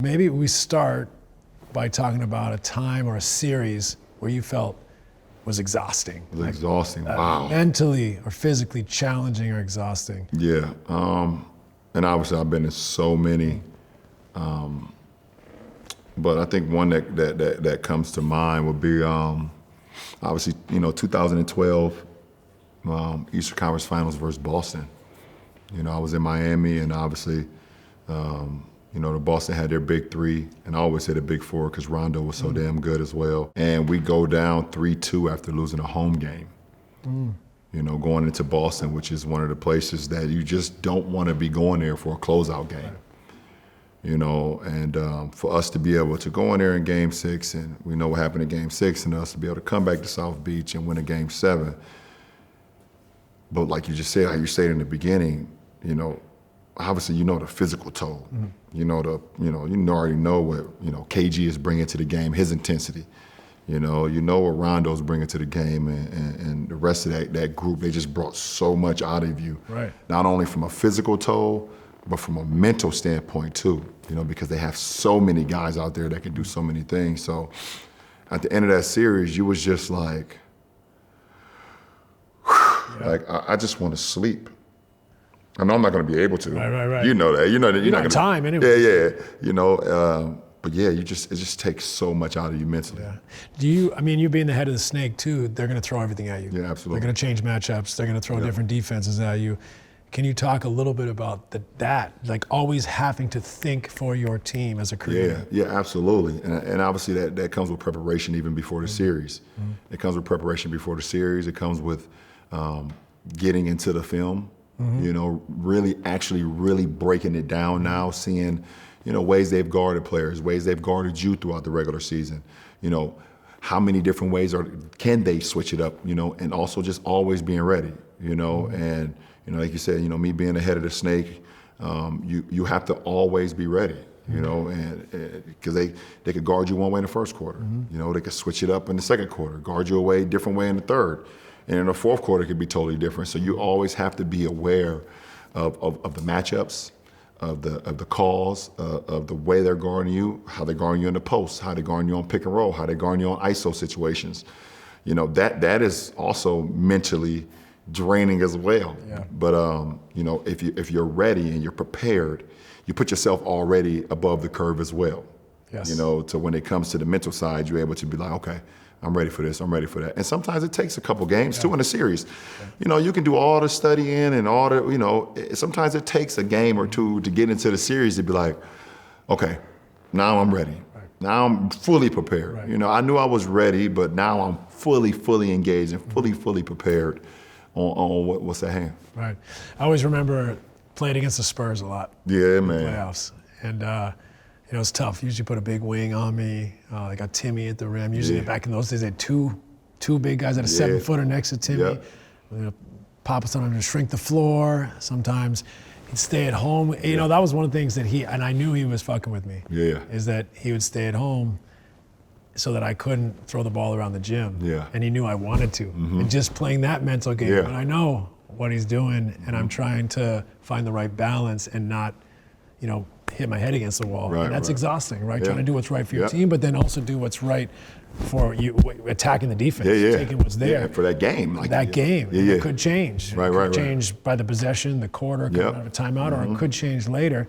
Maybe we start by talking about a time or a series where you felt was exhausting. It was exhausting, wow. Mentally or physically challenging or exhausting. Yeah, and obviously I've been in so many, but I think one that comes to mind would be obviously 2012 Eastern Conference Finals versus Boston. I was in Miami, and obviously the Boston had their big three, and I always say the big four because Rondo was so damn good as well. And we go down 3-2 after losing a home game. Going into Boston, which is one of the places that you just don't want to be going there for a closeout game. And for us to be able to go in there in Game 6, and we know what happened in Game 6, and us to be able to come back to South Beach and win a Game 7. But like you just said, how you said in the beginning, obviously the physical toll. You already know what KG is bringing to the game, his intensity. You know what Rondo's bringing to the game, and the rest of that group. They just brought so much out of you. Right. Not only from a physical toll, but from a mental standpoint too. Because they have so many guys out there that can do so many things. So at the end of that series, you was just like, I just want to sleep. I know I'm not going to be able to. Right. You know that. You're not going to. Time anyway. Yeah. But yeah, it just takes so much out of you mentally. Yeah. You being the head of the snake too, they're going to throw everything at you. Yeah, absolutely. They're going to change matchups. They're going to throw different defenses at you. Can you talk a little bit about that, like always having to think for your team as a creator? Yeah, absolutely. And obviously that comes with preparation even before the series. It comes with preparation before the series. It comes with getting into the film, really breaking it down now, seeing, ways they've guarded players, ways they've guarded you throughout the regular season. How many different ways can they switch it up, and also just always being ready, and like you said, me being the head of the snake, you have to always be ready, and because they could guard you one way in the first quarter, they could switch it up in the second quarter, guard you a different way in the third, and in the fourth quarter it could be totally different. So you always have to be aware of the matchups, of the calls, of the way they're guarding you, how they're guarding you in the post, how they're guarding you on pick and roll, how they're guarding you on ISO situations. That is also mentally draining as well. Yeah. But if you're ready and you're prepared, you put yourself already above the curve as well. Yes. To when it comes to the mental side, you're able to be like, okay, I'm ready for this, I'm ready for that. And sometimes it takes a couple games too in a series. Yeah. You can do all the studying and all the, sometimes it takes a game or two to get into the series to be like, okay, now I'm ready. Right. Now I'm fully prepared. Right. I knew I was ready, but now I'm fully engaged and fully prepared on what's at hand. Right. I always remember playing against the Spurs a lot. Yeah, man. In the playoffs. And it's tough. Usually put a big wing on me. They got Timmy at the rim. Usually back in those days, they had two big guys at a 7-footer next to Timmy. Yeah. Pop was on to shrink the floor. Sometimes he'd stay at home. That was one of the things that and I knew he was fucking with me. Yeah. Is that he would stay at home so that I couldn't throw the ball around the gym. Yeah. And he knew I wanted to. And just playing that mental game. Yeah. But I know what he's doing, and I'm trying to find the right balance and not, hit my head against the wall. Right, and that's exhausting, right? Yeah. Trying to do what's right for your team, but then also do what's right for you, attacking the defense, taking what's there. Yeah, for that game. It could change. Right, it could change by the possession, the quarter, coming out of a timeout, or it could change later.